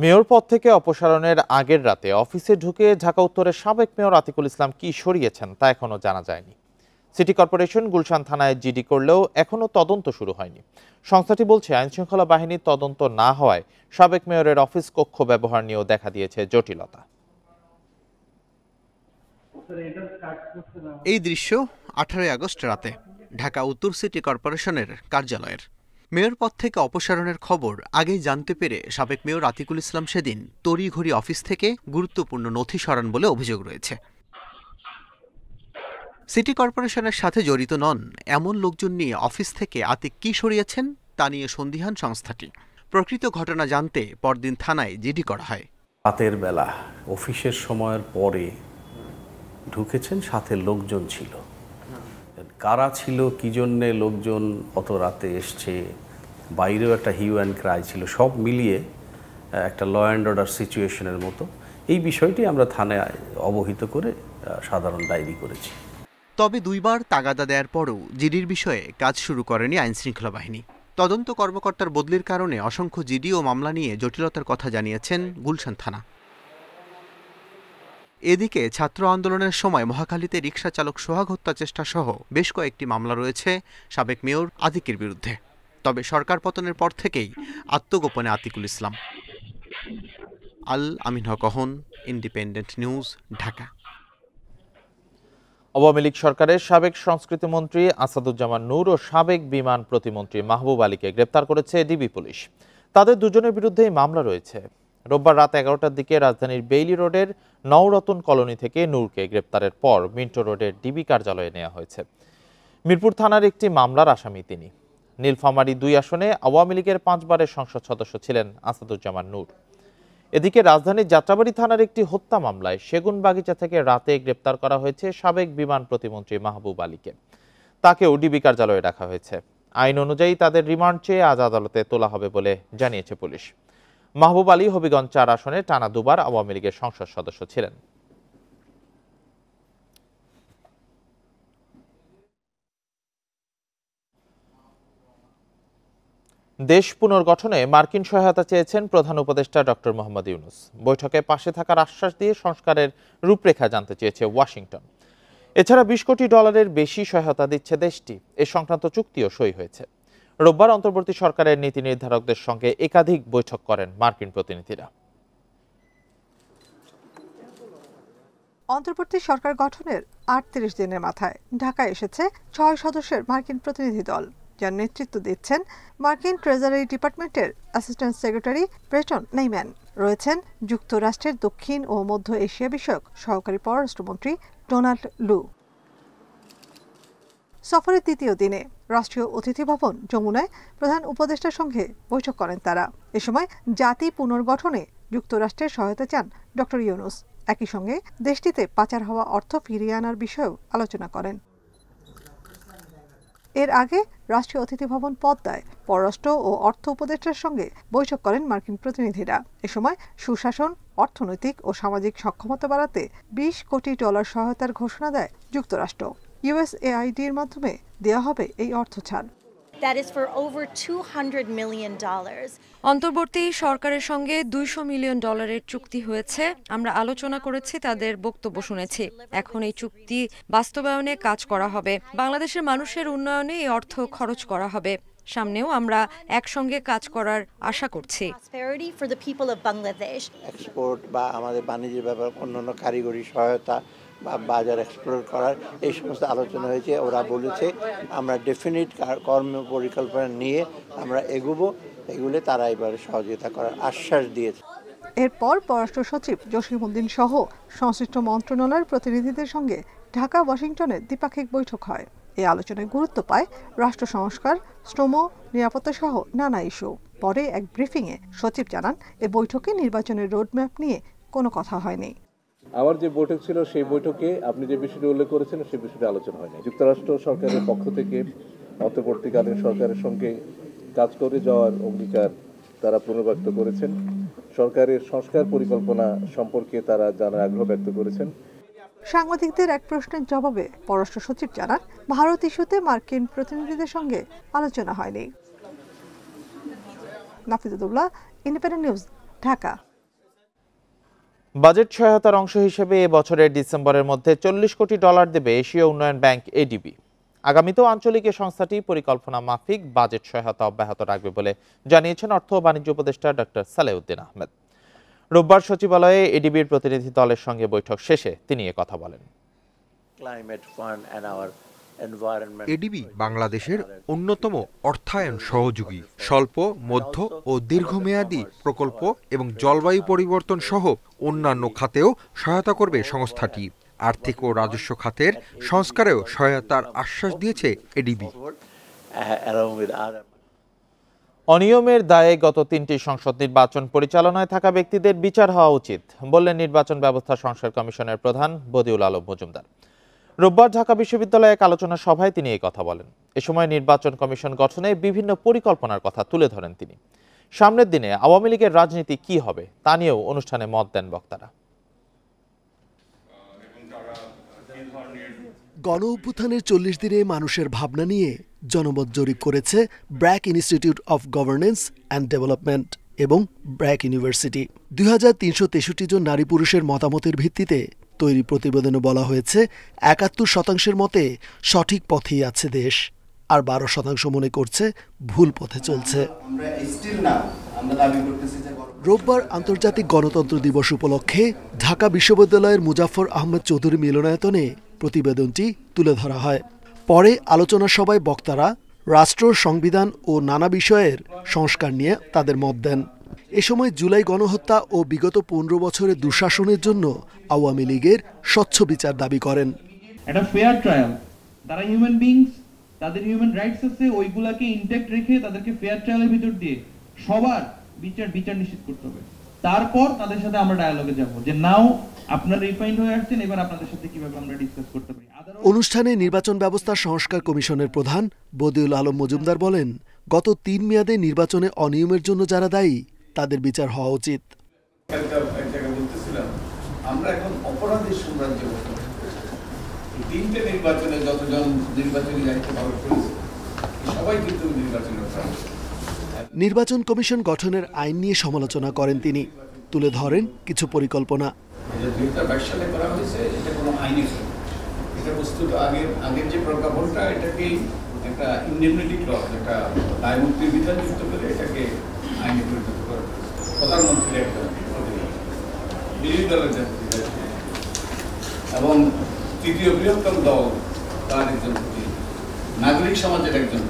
Mayor পদ থেকে অপসারণের আগের রাতে অফিসে ঢুকে ঢাকা উত্তরের সাবেক মেয়র আতিকুল ইসলাম কি সরিয়েছেন তা এখনো জানা যায়নি। সিটি কর্পোরেশন গুলশান থানায় জিডি করলেও এখনো তদন্ত শুরু হয়নি। সংস্থাটি বলছে আইনশৃঙ্খলা বাহিনীর তদন্ত না হওয়ায় সাবেক মেয়রের অফিস কক্ষ ব্যবহার নিয়েও দেখা দিয়েছে জটিলতা। এই দৃশ্য 18 আগস্ট রাতে ঢাকা উত্তর সিটি কর্পোরেশনের কার্যালয়ের। মেয়র পদ থেকে অপসারণের খবর আগেই জানতে পেরে সাবেক মেয়র আতিকুল ইসলাম সেদিন তড়িঘড়ি অফিস থেকে গুরুত্বপূর্ণ নথি সরান বলে অভিযোগ রয়েছে। সিটি কর্পোরেশনের সাথে জড়িত নন এমন লোকজন নিয়ে অফিস থেকে আতিক কি সরিয়েছেন তা নিয়ে সন্দিহান সংস্থাটি। প্রকৃত ঘটনা জানতে পরদিন থানায় জিডি করা হয়। রাতের বেলা অফিসের সময়ের পরে ঢুকেছেন, সাথে লোকজন ছিল। কারা ছিল, কি জন্যে লোকজন অত রাতে এসছে, বাইরেও একটা হিউ অ্যান্ড ক্রাই ছিল, সব মিলিয়ে একটা ল অ্যান্ড অর্ডার সিচুয়েশনের মতো। এই বিষয়টি আমরা থানায় অবহিত করে সাধারণ ডায়েরি করেছি। তবে দুইবার তাগাদা দেওয়ার পরও জিডির বিষয়ে কাজ শুরু করেনি আইনশৃঙ্খলা বাহিনী। তদন্ত কর্মকর্তার বদলির কারণে অসংখ্য জিডি ও মামলা নিয়ে জটিলতার কথা জানিয়েছেন গুলশান থানা। এদিকে ছাত্র আন্দোলনের সময় মহাখালীতে রিকশা চালক সোহাগ হত্যা চেষ্টা সহ বেশ কয়েকটি মামলা রয়েছে সাবেক মেয়র আতিকের বিরুদ্ধে। তবে সরকার পতনের পর থেকেই আত্মগোপনে আতিকুল ইসলাম। আল আমিন হক অহন, ইন্ডিপেন্ডেন্ট নিউজ, ঢাকা। আওয়ামী লীগ সরকারের সাবেক সংস্কৃতিমন্ত্রী আসাদুজ্জামান নূর ও সাবেক বিমান প্রতিমন্ত্রী মাহবুব আলীকে গ্রেপ্তার করেছে ডিবি পুলিশ। তাদের দুজনের বিরুদ্ধেই মামলা রয়েছে। রোববার রাত 11টার দিকে রাজধানীর বেইলি রোডের নওরতন কলোনি থেকে নূরকে গ্রেপ্তারের পর মিন্টো রোডের ডিবি কার্যালয়ে নেওয়া হয়েছে। মিরপুর থানার একটি মামলার আসামি তিনি। নীলফামারী 2 আসনে আওয়ামী লীগের 5 বারের সংসদ সদস্য ছিলেন আসাদুজ্জামান নূর। এদিকে রাজধানীর যাত্রাবাড়ী থানার একটি হত্যা মামলায় সেগুনবাগিচা থেকে রাতে গ্রেপ্তার করা হয়েছে সাবেক বিমান প্রতিমন্ত্রী মাহবুব আলীকে। তাকেও ডিবি কার্যালয়ে রাখা হয়েছে। আইন অনুযায়ী তাদের রিমান্ড চেয়ে আজ আদালতে তোলা হবে বলে জানিয়েছে পুলিশ। মাহবুব আলী হবিগঞ্জ 4 আসনে টানা 2 বার আওয়ামী লীগের সংসদ সদস্য ছিলেন। দেশ পুনর্গঠনে মার্কিন সহায়তা চেয়েছেন প্রধান উপদেষ্টা ডক্টর মোহাম্মদ ইউনূস। বৈঠকে পাশে থাকার আশ্বাস দিয়ে সংস্কারের রূপরেখা জানতে চেয়েছে ওয়াশিংটন। এছাড়া $20 কোটি বেশি সহায়তা দিচ্ছে দেশটি। এ সংক্রান্ত চুক্তিও সই হয়েছে। রোববার অন্তর্বর্তী সরকারের নীতি নির্ধারকদের সঙ্গে একাধিক বৈঠক করেন মার্কিন প্রতিনিধিরা। অন্তর্বর্তী সরকার গঠনের 38 দিনের মাথায় ঢাকায় এসেছে 6 সদস্যের মার্কিন প্রতিনিধি দল, যার নেতৃত্ব দিচ্ছেন মার্কিন ট্রেজারি ডিপার্টমেন্টের অ্যাসিস্ট্যান্ট সেক্রেটারি ব্রেটন নেইম্যান। রয়েছেন যুক্তরাষ্ট্রের দক্ষিণ ও মধ্য এশিয়া বিষয়ক সহকারী পররাষ্ট্রমন্ত্রী ডোনাল্ড লু। সফরের দ্বিতীয় দিনে রাষ্ট্রীয় অতিথি ভবন যমুনায় প্রধান উপদেষ্টার সঙ্গে বৈঠক করেন তারা। এ সময় জাতি পুনর্গঠনে যুক্তরাষ্ট্রের সহায়তা চান ডক্টর ইউনূস। একই সঙ্গে দেশটিতে পাচার হওয়া অর্থ ফিরিয়ে আনার বিষয়েও আলোচনা করেন। এর আগে রাষ্ট্রীয় অতিথি ভবন পদ্মায় পররাষ্ট্র ও অর্থ উপদেষ্টার সঙ্গে বৈঠক করেন মার্কিন প্রতিনিধিরা। এ সময় সুশাসন, অর্থনৈতিক ও সামাজিক সক্ষমতা বাড়াতে $20 কোটি সহায়তার ঘোষণা দেয় যুক্তরাষ্ট্র। USAIDর মাধ্যমে দেওয়া হবে এই অর্থ ছাড়। That is for over $200 million. অন্তর্বর্তী সরকারের সঙ্গে $200 মিলিয়ন চুক্তি হয়েছে। আমরা আলোচনা করেছি, তাদের বক্তব্য শুনেছি। এখন এই চুক্তি বাস্তবায়নে কাজ করা হবে। বাংলাদেশের মানুষের উন্নয়নে এই অর্থ খরচ করা হবে। সামনেও আমরা একসঙ্গে কাজ করার আশা করছি। এক্সপোর্ট বা আমাদের বাণিজ্যের ব্যাপার, অন্যান্য কারিগরি সহায়তা বা বাজার এক্সপ্লোর করার এই সমস্ত আলোচনা হয়েছে। ওরা বলেছে আমরা ডেফিনিট কর্ম পরিকল্পনা নিয়ে আমরা এগুবো, এগুলে তারা এবারে সহযোগিতা করার আশ্বাস দিয়েছে। এরপর পররাষ্ট্র সচিব জসিমউদ্দিন সহ সংশ্লিষ্ট মন্ত্রণালয়ের প্রতিনিধিদের সঙ্গে ঢাকা ওয়াশিংটনে দ্বিপাক্ষিক বৈঠক হয়। এই আলোচনায় গুরুত্ব পায় রাষ্ট্র সংস্কার, শ্রম, নিরাপত্তা সহ নানা ইস্যু। পরে এক ব্রিফিংয়ে সচিব জানান, এ বৈঠকে নির্বাচনের রোডম্যাপ নিয়ে কোনো কথা হয়নি। আমার যে বৈঠক ছিল সেই বৈঠকে আপনি যে বিষয়টি উল্লেখ করেছেন সেই বিষয়টি আলোচনা হয়নি। যুক্তরাষ্ট্র সরকারের পক্ষ থেকে অন্তর্বর্তীকালীন সরকারের সঙ্গে কাজ করে যাওয়ার অঙ্গীকার তারা পুনর্ব্যক্ত করেছেন। সরকারের সংস্কার পরিকল্পনা সম্পর্কে তারা জানার আগ্রহ ব্যক্ত করেছেন। সাংবাদিকদের এক প্রশ্নের জবাবে পররাষ্ট্র সচিব জানান, ভারত ইস্যুতে মার্কিন প্রতিনিধিদের সঙ্গে আলোচনা হয়নি। নাফিজুদ্দৌলা, ইন্ডিপেন্ডেন্ট নিউজ, ঢাকা। বাজেট সহায়তার অংশ হিসেবে এ বছরের ডিসেম্বরের মধ্যে $40 কোটি দেবে এশীয় উন্নয়ন ব্যাংক এডিবি। আগামীতেও আঞ্চলিক এ সংস্থাটি পরিকল্পনা মাফিক বাজেট সহায়তা অব্যাহত রাখবে বলে জানিয়েছেন অর্থ ও বাণিজ্য উপদেষ্টা ডক্টর সালেউদ্দিন আহমেদ। রোববার সচিবালয়ে এডিবির প্রতিনিধি দলের সঙ্গে বৈঠক শেষে তিনি এ কথা বলেন। এডিবি বাংলাদেশের অন্যতম অর্থায়ন সহযোগী। স্বল্প, মধ্য ও দীর্ঘমেয়াদী প্রকল্প এবং জলবায়ু পরিবর্তন সহ অন্যান্য খাতেও সহায়তা করবে সংস্থাটি। আর্থিক ও রাজস্ব খাতের সংস্কারেও সহায়তার আশ্বাস দিয়েছে এডিবি। অনিয়মের দায়ে গত 3টি সংসদ নির্বাচন পরিচালনায় থাকা ব্যক্তিদের বিচার হওয়া উচিত বললেন নির্বাচন ব্যবস্থা সংস্কার কমিশনের প্রধান বদিউল আলম মজুমদার। রোববার ঢাকা বিশ্ববিদ্যালয়ে এক আলোচনা সভায় তিনি এই কথা বলেন। এ সময় নির্বাচন কমিশন গঠনে বিভিন্ন পরিকল্পনার কথা তুলে ধরেন তিনি। সামনের দিনে আওয়ামী লীগের রাজনীতি কি হবে তা নিয়েও অনুষ্ঠানে মত দেন বক্তারা। গণ অভ্যুত্থানের 40 দিনে মানুষের ভাবনা নিয়ে জনমত জরিপ করেছে BRAC institute of governance and development এবং ব্র্যাক ইউনিভার্সিটি। 2363 জন নারী পুরুষের মতামতের ভিত্তিতে তৈরি প্রতিবেদনে বলা হয়েছে 71% মতে সঠিক পথেই আছে দেশ, আর 12% মনে করছে ভুল পথে চলছে। রোববার আন্তর্জাতিক গণতন্ত্র দিবস উপলক্ষে ঢাকা বিশ্ববিদ্যালয়ের মুজাফফর আহমেদ চৌধুরী মিলনায়তনে প্রতিবেদনটি তুলে ধরা হয়। পরে আলোচনা সভায় বক্তারা রাষ্ট্র, সংবিধান ও নানা বিষয়ের সংস্কার নিয়ে তাদের মত দেন। এ সময় জুলাই গণহত্যা ও বিগত 15 বছরের দুঃশাসনের জন্য আওয়ামী লীগের স্বচ্ছ বিচার দাবি করেন। একটা ফেয়ার ট্রায়াল, তারা হিউম্যান বিংস, তাদের হিউম্যান রাইটস আছে, ওইগুলাকে ইনট্যাক্ট রেখে তাদেরকে ফেয়ার ট্রায়ালের ভিতর দিয়ে সবার বিচার নিশ্চিত করতে হবে। তারপর তাদের সাথে আমরা ডায়ালগে যাব যে নাও আপনারা রিফাইন্ড হয়ে আসছেন, এবার আপনাদের সাথে কিভাবে আমরা ডিসকাস করতে পারি। অনুষ্ঠানে নির্বাচন ব্যবস্থা সংস্কার কমিশনের প্রধান বদিউল আলম মজুমদার বলেন, গত 3 মেয়াদে নির্বাচনে অনিয়মের জন্য যারা দায়ী তাদের বিচার হওয়া উচিত। আমরা এখন অপরাধের সাম্রাজ্য বলতে পারি। 3টে নির্বাচনে যতজন নির্বাচনী দায়িত্ব পালন করেছে সবাই কিন্তু নির্বাচন কমিশন গঠনের আইন নিয়ে সমালোচনা করেন তিনি। তুলে ধরেন কিছু পরিকল্পনা। 2022 সালে করা হয়েছে, এটা কোনো আইনি এটা বস্তুত আগের যে প্রজ্ঞাপনটা এটাকে একটা ইন্ডেমনিটি ক্লজ, একটা দায়মুক্তির বিধান যুক্ত করে এটাকে আইনে পরিণত করা হয়েছে। প্রধানমন্ত্রীর একটা বিরোধী দলের এবং তৃতীয় বৃহত্তম দল তার একজন নাগরিক সমাজের একজন।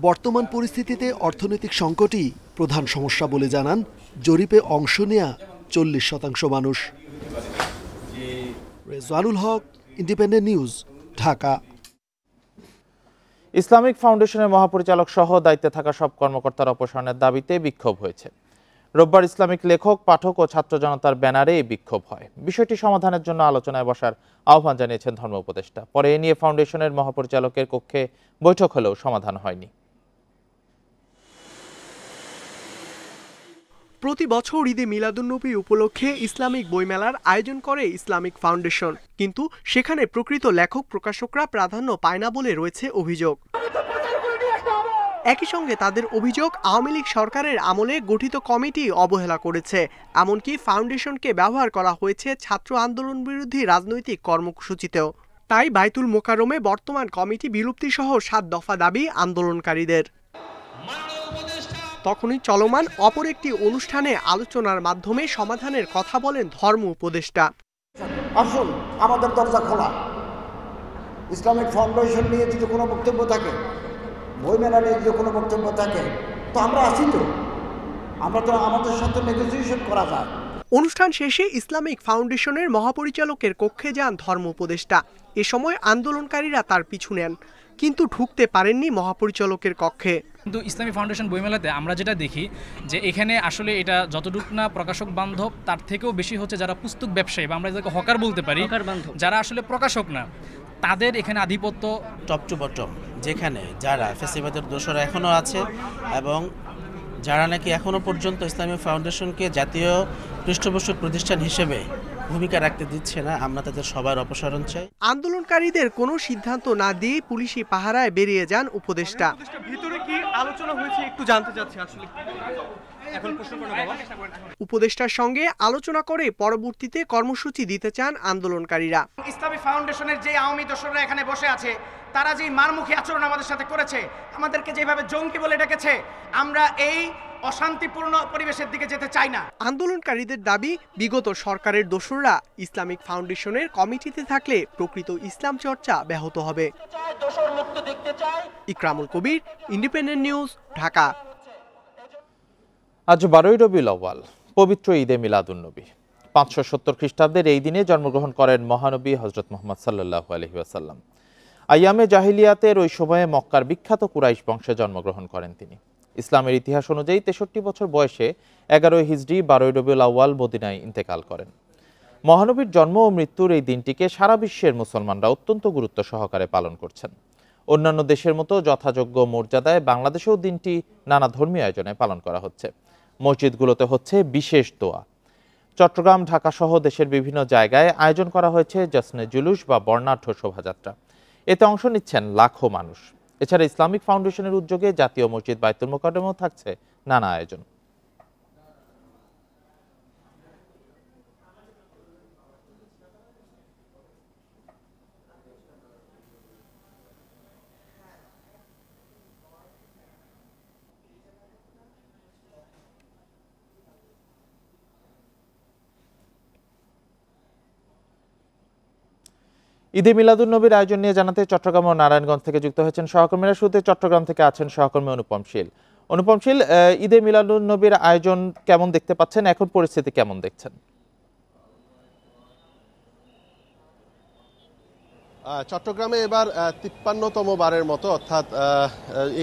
বর্তমান পরিস্থিতিতে অর্থনৈতিক সংকটই প্রধান সমস্যা বলে জানান জরিপে অংশ নেয়া 40% মানুষ। রেজওয়ানুল হক, ইন্ডিপেন্ডেন্ট নিউজ, ঢাকা। ইসলামিক ফাউন্ডেশনের মহাপরিচালক সহ দায়িত্বে থাকা সব কর্মকর্তার অপসারণের দাবিতে বিক্ষোভ হয়েছে। রোববার ইসলামিক লেখক, পাঠক ও ছাত্র জনতার ব্যানারে এই বিক্ষোভ হয়। বিষয়টি সমাধানের জন্য আলোচনায় বসার আহ্বান জানিয়েছেন ধর্ম উপদেষ্টা। পরে এ নিয়ে ফাউন্ডেশনের মহাপরিচালকের কক্ষে বৈঠক হলেও সমাধান হয়নি। প্রতি বছর ঈদে মিলাদুন্নবী উপলক্ষে ইসলামিক বইমেলার আয়োজন করে ইসলামিক ফাউন্ডেশন, কিন্তু সেখানে প্রকৃত লেখক প্রকাশকরা প্রাধান্য পায় না বলে রয়েছে অভিযোগ। একই সঙ্গে তাদের অভিযোগ, আওয়ামী লীগ সরকারের আমলে গঠিত কমিটি অবহেলা করেছে, এমনকি ফাউন্ডেশনকে ব্যবহার করা হয়েছে ছাত্র আন্দোলন বিরোধী রাজনৈতিক কর্মসূচিতেও। তাই বাইতুল মোকাররমে বর্তমান কমিটি বিলুপ্তি সহ 7 দফা দাবি আন্দোলনকারীদের। তখনই চলমান অপর একটি অনুষ্ঠানে আলোচনার মাধ্যমে সমাধানের কথা বলেন ধর্ম উপদেষ্টা। আসুন, আমাদের দরজা খোলা। ইসলামিক ফাউন্ডেশন নিয়ে যদি কোনো বক্তব্য থাকে, বইমেলা নিয়ে যদি কোনো বক্তব্য থাকে, তো আমরা আছি, তো আমরা তো আমাদের সাথে নেগোসিয়েশন করা যায়। অনুষ্ঠান শেষে ইসলামিক ফাউন্ডেশনের মহাপরিচালকের কক্ষে যান ধর্ম উপদেষ্টা। এ সময় আন্দোলনকারীরা তার পিছু নেন, কিন্তু ঢুকতে পারেননি মহাপরিচালকের কক্ষে। কিন্তু ইসলামী ফাউন্ডেশন বইমেলাতে আমরা যেটা দেখি যে এখানে আসলে এটা যতটুকু না প্রকাশক বান্ধব, তার থেকেও বেশি হচ্ছে যারা পুস্তক ব্যবসায়ী বা আমরা যাদেরকে হকার বলতে পারি, যারা আসলে প্রকাশক না, তাদের এখানে আধিপত্য। টপ টু বটম, যেখানে যারা ফেসিবাদের দোষরা এখনও আছে এবং যারা নাকি এখনও পর্যন্ত ইসলামী ফাউন্ডেশনকে জাতীয় পৃষ্ঠপোষক প্রতিষ্ঠান হিসেবে ভূমিকা রাখতে দিচ্ছে না, আমরা তাদের সবার অপসারণ চাই। আন্দোলনকারীদের কোনো সিদ্ধান্ত না দিয়ে পুলিশি পাহারায় বেরিয়ে যান উপদেষ্টা। ভিতরে কি আলোচনা হয়েছে একটু জানতে চাচ্ছি আসলে। উপদেষ্টার সঙ্গে আলোচনা করে পরবর্তীতে কর্মসূচি দিতে চান আন্দোলনকারীরা। ইসলামী ফাউন্ডেশনের যে আওয়ামী দোসররা এখানে বসে আছে, তারা যে মারমুখী আচরণ আমাদের সাথে করেছে, আমাদেরকে যেভাবে জঙ্গি বলে ডেকেছে, আমরা এই অশান্তিপূর্ণ পরিবেশের দিকে যেতে চাই না। আন্দোলনকারীদের দাবি, বিগত সরকারের দোসররা ইসলামিক ফাউন্ডেশনের কমিটিতে থাকলে প্রকৃত ইসলাম চর্চা ব্যাহত হবে। ইকরামুল কবির, ইন্ডিপেন্ডেন্ট নিউজ, ঢাকা। আজ 12ই রবিউল আউয়াল, পবিত্র ঈদে মিলাদুন্নবী। 570 খ্রিস্টাব্দের এই দিনে জন্মগ্রহণ করেন মহানবী হযরত মুহাম্মদ সাল্লাল্লাহু আলাইহি ওয়াসাল্লাম। আইয়ামে জাহিলিয়াতের ওই সময়ে মক্কার বিখ্যাত কুরাইশ বংশে জন্মগ্রহণ করেন তিনি। ইসলামের ইতিহাস অনুযায়ী 63 বছর বয়সে 11 হিজরি 12ই রবিউল আউয়াল মদিনায় ইন্তেকাল করেন। মহানবীর জন্ম ও মৃত্যুর এই দিনটিকে সারা বিশ্বের মুসলমানরা অত্যন্ত গুরুত্ব সহকারে পালন করছেন। অন্যান্য দেশের মতো যথাযোগ্য মর্যাদায় বাংলাদেশেও দিনটি নানা ধর্মীয় আয়োজনে পালন করা হচ্ছে। মসজিদগুলোতে হচ্ছে বিশেষ দোয়া। চট্টগ্রাম, ঢাকা সহ দেশের বিভিন্ন জায়গায় আয়োজন করা হয়েছে জশ্নে জুলুস বা বর্ণাঢ্য শোভাযাত্রা। এতে অংশ নিচ্ছেন লাখো মানুষ। এছাড়া ইসলামিক ফাউন্ডেশনের উদ্যোগে জাতীয় মসজিদ বাইতুল মোকাররমেও থাকছে নানা আয়োজন। ঈদে মিলাদুন্নবীর আয়োজন নিয়ে জানাতে চট্টগ্রাম ও নারায়ণগঞ্জ থেকে যুক্ত হয়েছেন সহকর্মীরা। শুরুতে চট্টগ্রাম থেকে আছেন সহকর্মী অনুপম শীল। অনুপম শীল, ঈদে মিলাদুন্নবীর আয়োজন কেমন দেখতে পাচ্ছেন, এখন পরিস্থিতি কেমন দেখছেন? চট্টগ্রামে এবার 53তম বারের মতো, অর্থাৎ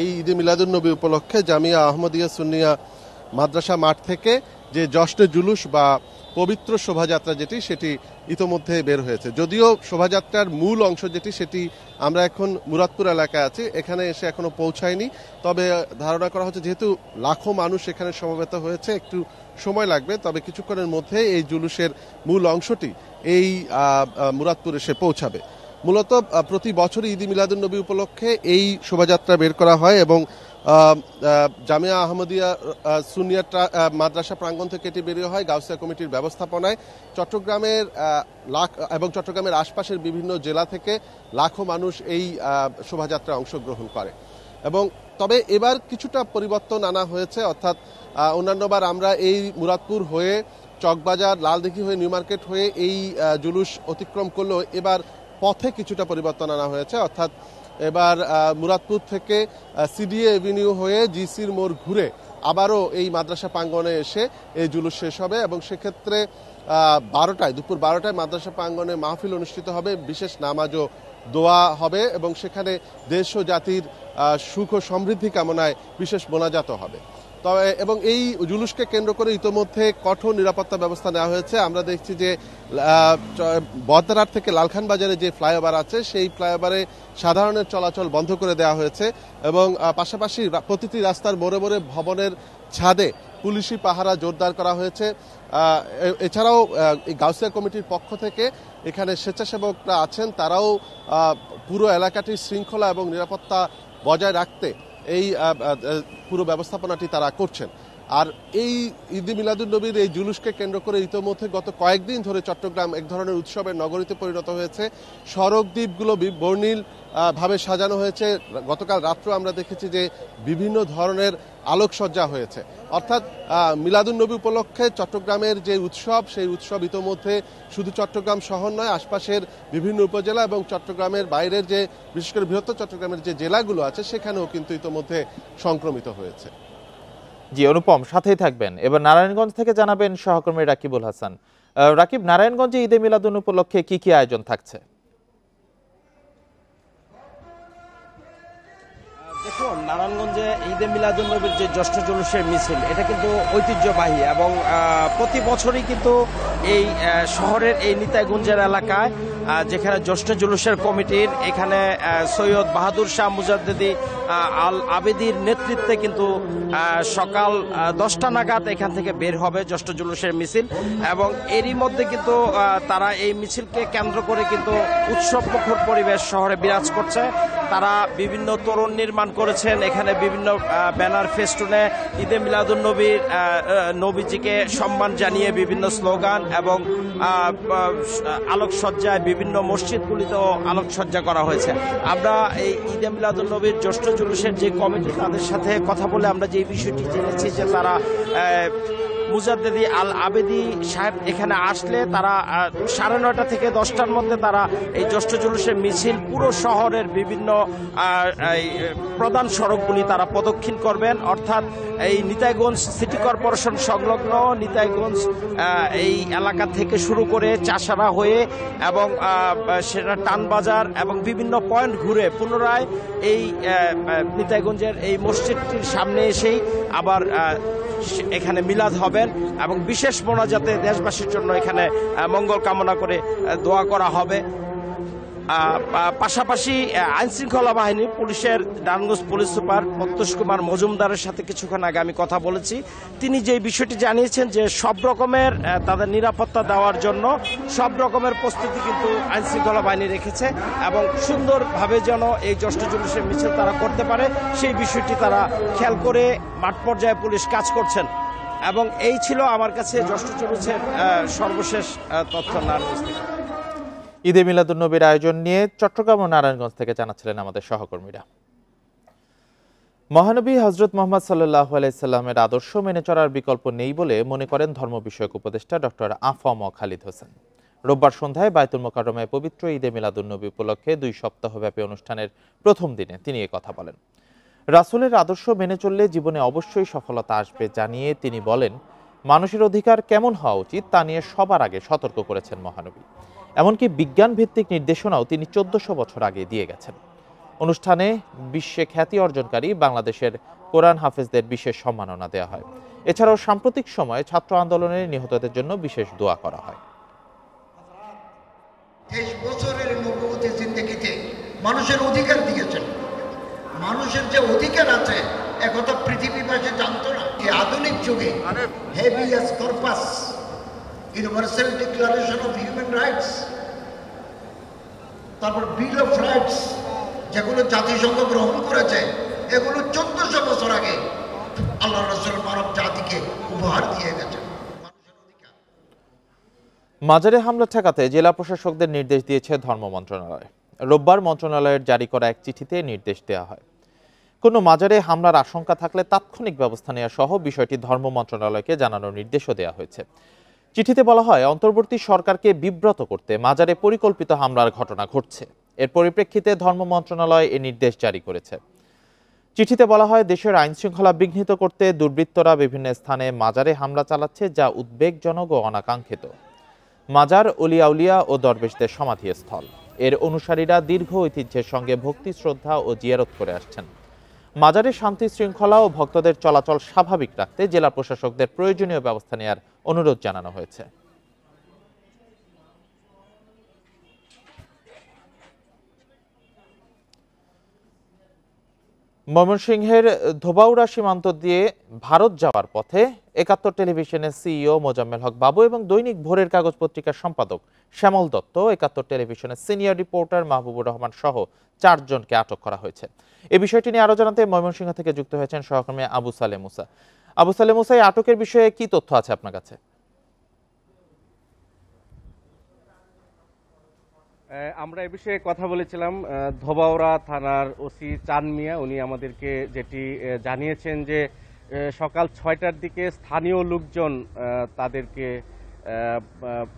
এই ঈদে মিলাদুন্নবী উপলক্ষে জামিয়া আহমদিয়া সুন্নিয়া মাদ্রাসা মাঠ থেকে যে জশ্নে জুলুস বা পবিত্র শোভাযাত্রা সেটি ইতোমধ্যে বের হয়েছে। যদিও শোভাযাত্রার মূল অংশ সেটি আমরা এখন মুরাদপুর এলাকায় আছি, এখানে এসে এখনো পৌঁছায়নি। তবে ধারণা করা হচ্ছে যেহেতু লাখো মানুষ এখানে সমবেত হয়েছে, একটু সময় লাগবে। তবে কিছুক্ষণের মধ্যে এই জুলুসের মূল অংশটি এই মুরাদপুর এসে পৌঁছাবে। মূলত প্রতি বছরই ঈদ মিলাদুন্নবী উপলক্ষে এই শোভাযাত্রা বের করা হয় এবং জামিয়া আহমদিয়া সুন্নিয়া মাদ্রাসা প্রাঙ্গণ থেকে এটি বেরিয়ে হয় গাউসিয়া কমিটির ব্যবস্থাপনায়। চট্টগ্রামের এবং চট্টগ্রামের আশপাশের বিভিন্ন জেলা থেকে লাখো মানুষ এই শোভাযাত্রায় অংশগ্রহণ করে। এবং তবে এবার কিছুটা পরিবর্তন আনা হয়েছে, অর্থাৎ অন্যান্যবার আমরা এই মুরাদপুর হয়ে চকবাজার, লালদিঘি হয়ে নিউ মার্কেট হয়ে এই জুলুস অতিক্রম করলেও এবার পথে কিছুটা পরিবর্তন আনা হয়েছে। অর্থাৎ এবার মুরাদপুর থেকে সিডিএ এভিনিউ হয়ে জিসির মোড় ঘুরে আবারও এই মাদ্রাসা প্রাঙ্গণে এসে এই জুলুস শেষ হবে এবং সেক্ষেত্রে দুপুর 12টায় মাদ্রাসা প্রাঙ্গণে মাহফিল অনুষ্ঠিত হবে, বিশেষ নামাজ ও দোয়া হবে এবং সেখানে দেশ ও জাতির সুখ ও সমৃদ্ধি কামনায় বিশেষ মোনাজাত হবে। তবে এবং এই জুলুসকে কেন্দ্র করে ইতোমধ্যে কঠোর নিরাপত্তা ব্যবস্থা নেওয়া হয়েছে। আমরা দেখছি যে বহদ্দারহাট থেকে লালখান বাজারে যে ফ্লাইওভার আছে সেই ফ্লাইওভারে সাধারণের চলাচল বন্ধ করে দেওয়া হয়েছে এবং পাশাপাশি প্রতিটি রাস্তার মোড়ে মোড়ে ভবনের ছাদে পুলিশি পাহারা জোরদার করা হয়েছে। এছাড়াও গাউসিয়া কমিটির পক্ষ থেকে এখানে স্বেচ্ছাসেবকরা আছেন, তারাও পুরো এলাকাটির শৃঙ্খলা এবং নিরাপত্তা বজায় রাখতে এই পুরো ব্যবস্থাপনাটি তারা করছেন। আর এই ঈদ মিলাদুন্নবীর এই জুলুসকে কেন্দ্র করে ইতোমধ্যে গত কয়েকদিন ধরে চট্টগ্রাম এক ধরনের উৎসবের নগরীতে পরিণত হয়েছে। সড়ক দ্বীপগুলো বর্ণিল ভাবে সাজানো হয়েছে। গতকাল রাত্রে আমরা দেখেছি যে বিভিন্ন ধরনের আলোকসজ্জা হয়েছে। অর্থাৎ মিলাদুন্নবী উপলক্ষে চট্টগ্রামের যে উৎসব, সেই উৎসব ইতোমধ্যে শুধু চট্টগ্রাম শহর নয়, আশপাশের বিভিন্ন উপজেলা এবং চট্টগ্রামের বাইরের যে বিশেষ করে বৃহত্তর চট্টগ্রামের যে জেলাগুলো আছে সেখানেও কিন্তু ইতোমধ্যে সংক্রমিত হয়েছে। জি অনুপম, সাথেই থাকবেন। এবার নারায়ণগঞ্জ থেকে জানাবেন সহকর্মী রাকিবুল হাসান। রাকিব, নারায়ণগঞ্জে ঈদে মিলাদুন উপলক্ষে কি কি আয়োজন থাকছে? দেখুন, নারায়ণগঞ্জে ঈদে মিলাদুন্নবীর যে জ্যৈষ্ঠ জুলুসের মিছিল, এটা কিন্তু ঐতিহ্যবাহী এবং প্রতি বছরই কিন্তু এই শহরের এই নিতাইগঞ্জের এলাকায় যেখানে জ্যৈষ্ঠ জুলুসের কমিটির এখানে সৈয়দ বাহাদুর শাহ মুজাদ্দিদি আল আবেদির নেতৃত্বে কিন্তু সকাল 10টা নাগাদ এখান থেকে বের হবে জ্যৈষ্ঠ জুলুসের মিছিল এবং এরই মধ্যে কিন্তু তারা এই মিছিলকে কেন্দ্র করে কিন্তু উৎসবমুখর পরিবেশ শহরে বিরাজ করছে। তারা বিভিন্ন তোরণ নির্মাণ করেছেন, এখানে বিভিন্ন ব্যানার ফেস্টুনে ঈদে মিলাদুন্নবীর নবীজিকে সম্মান জানিয়ে বিভিন্ন স্লোগান এবং আলোকসজ্জায় বিভিন্ন মসজিদগুলিতেও আলোকসজ্জা করা হয়েছে। আমরা এই ঈদে মিলাদুন্নবীর জ্যৈষ্ঠ জুলুসের যে কমিটি তাদের সাথে কথা বলে আমরা যে বিষয়টি জেনেছি যে তারা মুজাদ্দেদি আল আবেদি সাহেব এখানে আসলে তারা 9:30 থেকে 10টার মধ্যে তারা এই জ্যৈষ্ঠ জুলুসের মিছিল পুরো শহরের বিভিন্ন প্রধান সড়কগুলি তারা প্রদক্ষিণ করবেন, অর্থাৎ এই নিতাইগঞ্জ সিটি কর্পোরেশন সংলগ্ন নিতাইগঞ্জ এই এলাকা থেকে শুরু করে চাষারা হয়ে এবং সেটা টানবাজার এবং বিভিন্ন পয়েন্ট ঘুরে পুনরায় এই নিতাইগঞ্জের এই মসজিদটির সামনে এসেই আবার এখানে মিলাদ হবেন এবং বিশেষ মোনাজাতে দেশবাসীর জন্য এখানে মঙ্গল কামনা করে দোয়া করা হবে। পাশাপাশি আইনশৃঙ্খলা বাহিনী পুলিশের নারায়ণগঞ্জ পুলিশ সুপার প্রত্যুষ কুমার মজুমদারের সাথে কিছুক্ষণ আগে আমি কথা বলেছি। তিনি যে বিষয়টি জানিয়েছেন যে সব রকমের তাদের নিরাপত্তা দেওয়ার জন্য সব রকমের প্রস্তুতি কিন্তু আইনশৃঙ্খলা বাহিনী রেখেছে এবং সুন্দরভাবে যেন এই জ্যৈষ্ঠ জুলুসের মিছিল তারা করতে পারে সেই বিষয়টি তারা খেয়াল করে মাঠ পর্যায়ে পুলিশ কাজ করছেন। এবং এই ছিল আমার কাছে জ্যৈষ্ঠ জুলুসের সর্বশেষ তথ্য নারায়ণগঞ্জ থেকে। ঈদে মিলাদুন্নবীর আয়োজন নিয়ে চট্টগ্রাম ও নারায়ণগঞ্জ থেকে জানাচ্ছিলেন আমাদের সহকর্মীরা। মহানবী হযরত মুহাম্মদ সাল্লাল্লাহু আলাইহি সাল্লামের আদর্শ মেনে চলার বিকল্প নেই বলে মনে করেন ধর্ম বিষয়ক উপদেষ্টা ডক্টর আফম খালিদ হোসেন। রোববার সন্ধ্যায় বায়তুল মোকাররমায় পবিত্র ঈদে মিলাদুন্নবী উপলক্ষে 2 সপ্তাহব্যাপী অনুষ্ঠানের প্রথম দিনে তিনি এ কথা বলেন। রাসূলের আদর্শ মেনে চললে জীবনে অবশ্যই সফলতা আসবে জানিয়ে তিনি বলেন, মানুষের অধিকার কেমন হওয়া উচিত তা নিয়ে সবার আগে সতর্ক করেছেন মহানবী। এমনকি বিজ্ঞান ভিত্তিক নির্দেশনাও তিনি 1400 বছর আগে দিয়ে গেছেন। অনুষ্ঠানে বিশ্বে খ্যাতি অর্জনকারী বাংলাদেশের কোরআন হাফেজদের বিশেষ সম্মাননা দেওয়া হয়। এছাড়াও সাম্প্রতিক সময়ে ছাত্র আন্দোলনে নিহতদের জন্য বিশেষ দোয়া করা হয়। 23 বছরের নবুয়তের জিন্দেগিতে মানুষের অধিকার দিয়েছেন। মানুষের যে অধিকার আছে একথা পৃথিবীবাসী জানতো না। এই আধুনিক যুগে habeas corpus universal declaration of human rights, তারপর বিল অফ রাইটস যেগুলো জাতিসংঘ গ্রহণ করেছে, এগুলো 1400 বছর আগে আল্লাহ রাসূল মানব জাতিকে উপহার দিয়ে গেছেন। মাজারে হামলা ঠেকাতে জেলা প্রশাসকদের নির্দেশ দিয়েছে ধর্ম মন্ত্রণালয়। রোববার মন্ত্রণালয়ের জারি করা এক চিঠিতে নির্দেশ দেওয়া হয়, কোনো মাজারে হামলার আশঙ্কা থাকলে তাৎক্ষণিক ব্যবস্থা নেওয়া সহ বিষয়টি ধর্ম মন্ত্রণালয়কে জানানোর নির্দেশও দেওয়া হয়েছে। চিঠিতে বলা হয়, অন্তর্বর্তী সরকারকে বিব্রত করতে মাজারে পরিকল্পিত হামলার ঘটনা ঘটছে। এর পরিপ্রেক্ষিতে ধর্ম মন্ত্রণালয় এ নির্দেশ জারি করেছে। চিঠিতে বলা হয়, দেশের আইন শৃঙ্খলা বিঘ্নিত করতে দুর্বৃত্তরা বিভিন্ন স্থানে মাজারে হামলা চালাচ্ছে, যা উদ্বেগজনক ও অনাকাঙ্ক্ষিত। মাজার অলিয়া উলিয়া ও দরবেশদের সমাধিস্থল। এর অনুসারীরা দীর্ঘ ঐতিহ্যের সঙ্গে ভক্তি শ্রদ্ধা ও জিয়ারত করে আসছেন। মাজারে শান্তি শৃঙ্খলা ও ভক্তদের চলাচল স্বাভাবিক রাখতে জেলা প্রশাসকদের প্রয়োজনীয় ব্যবস্থা নেওয়ার অনুরোধ জানানো হয়েছে। ময়মনসিংহের ধোবাউড়া সীমান্ত দিয়ে ভারত যাওয়ার পথে ৭১ টেলিভিশনের সিইও মোজাম্মেল হক বাবু এবং দৈনিক ভোরের কাগজ পত্রিকার সম্পাদক শ্যামল দত্ত, ৭১ টেলিভিশনের সিনিয়র রিপোর্টার মাহবুবুর রহমান সহ 4 জনকে আটক করা হয়েছে। এই বিষয়টি নিয়ে আরো জানাতে ময়মনসিংহ থেকে যুক্ত হয়েছেন সহকর্মী আবু সালে মুসা। আবু সালে মুসা, এই আটকের বিষয়ে কি তথ্য আছে আপনার কাছে? আমরা এ বিষয়ে কথা বলেছিলাম ধোবাউড়া থানার ওসি চান মিয়া। উনি আমাদেরকে যেটি জানিয়েছেন যে সকাল 6টার দিকে স্থানীয় লোকজন তাদেরকে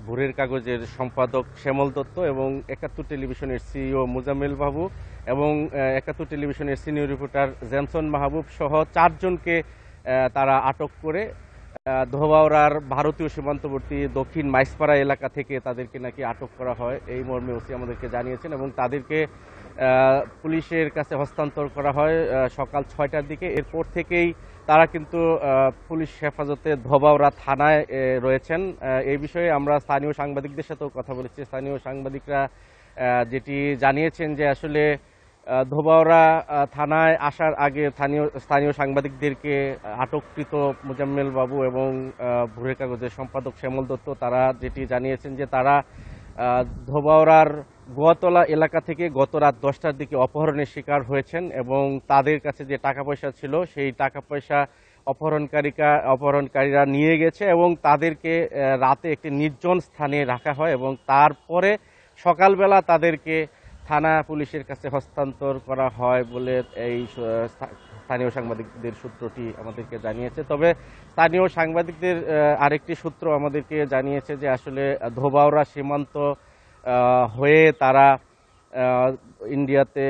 ভোরের কাগজের সম্পাদক শ্যামল দত্ত এবং ৭১ টেলিভিশনের সিইও মোজাম্মেল বাবু এবং ৭১ টেলিভিশনের সিনিয়র রিপোর্টার জেমসন মাহবুব সহ 4 জনকে তারা আটক করে ধোবাউড়ার ভারতীয় সীমান্তবর্তী দক্ষিণ মাইসপাড়া এলাকা থেকে তাদেরকে নাকি আটক করা হয়, এই মর্মে ওসি আমাদেরকে জানিয়েছেন এবং তাদেরকে পুলিশের কাছে হস্তান্তর করা হয় সকাল 6টার দিকে। এরপর থেকেই তারা কিন্তু পুলিশ হেফাজতে ধোবাউড়া থানায় রয়েছেন। এই বিষয়ে আমরা স্থানীয় সাংবাদিকদের সাথেও কথা বলেছি। স্থানীয় সাংবাদিকরা যেটি জানিয়েছেন যে আসলে ধোবাউড়া থানায় আসার আগে স্থানীয় সাংবাদিকদেরকে আটককৃত মোজাম্মেল বাবু এবং ভোরের কাগজের সম্পাদক শ্যামল দত্ত তারা যেটি জানিয়েছেন যে তারা ধোবাউড়ার গোয়াতলা এলাকা থেকে গত রাত 10টার দিকে অপহরণের শিকার হয়েছেন এবং তাদের কাছে যে টাকা পয়সা ছিল সেই টাকা পয়সা অপহরণকারীরা নিয়ে গেছে এবং তাদেরকে রাতে একটি নির্জন স্থানে রাখা হয় এবং তারপরে সকালবেলা তাদেরকে থানা পুলিশের কাছে হস্তান্তর করা হয় বলে এই স্থানীয় সাংবাদিকদের সূত্রটি আমাদেরকে জানিয়েছে। তবে স্থানীয় সাংবাদিকদের আরেকটি সূত্র আমাদেরকে জানিয়েছে যে আসলে ধোবাউড়া সীমান্ত হয়ে তারা ইন্ডিয়াতে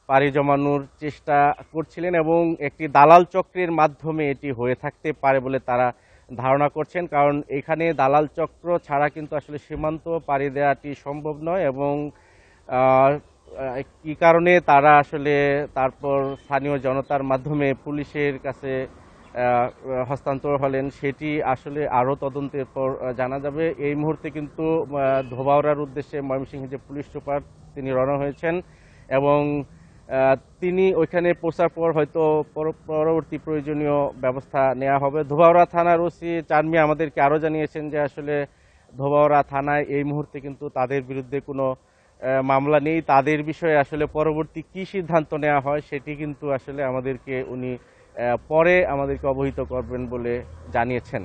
পাড়ি জমানোর চেষ্টা করছিলেন এবং একটি দালাল চক্রের মাধ্যমে এটি হয়ে থাকতে পারে বলে তারা ধারণা করছেন, কারণ এখানে দালাল চক্র ছাড়া কিন্তু আসলে সীমান্ত পাড়ি দেওয়াটি সম্ভব নয় এবং কি কারণে তারা আসলে তারপর স্থানীয় জনতার মাধ্যমে পুলিশের কাছে হস্তান্তর হলেন সেটি আসলে আরও তদন্তের পর জানা যাবে। এই মুহূর্তে কিন্তু ধোবাউড়ার উদ্দেশ্যে ময়মনসিংহ যে পুলিশ সুপার তিনি রওনা হয়েছেন এবং তিনি ওইখানে পৌঁছার পর হয়তো পরবর্তী প্রয়োজনীয় ব্যবস্থা নেওয়া হবে। ধোবাউড়া থানার ওসি চাঁদ মিয়া আমাদেরকে আরও জানিয়েছেন যে আসলে ধোবাউড়া থানায় এই মুহূর্তে কিন্তু তাদের বিরুদ্ধে কোনো মামলা নেই, তাদের বিষয়ে আসলে পরবর্তী কি সিদ্ধান্ত নেওয়া হয় সেটি কিন্তু আসলে আমাদেরকে উনি পরে আমাদেরকে অবহিত করবেন বলে জানিয়েছেন।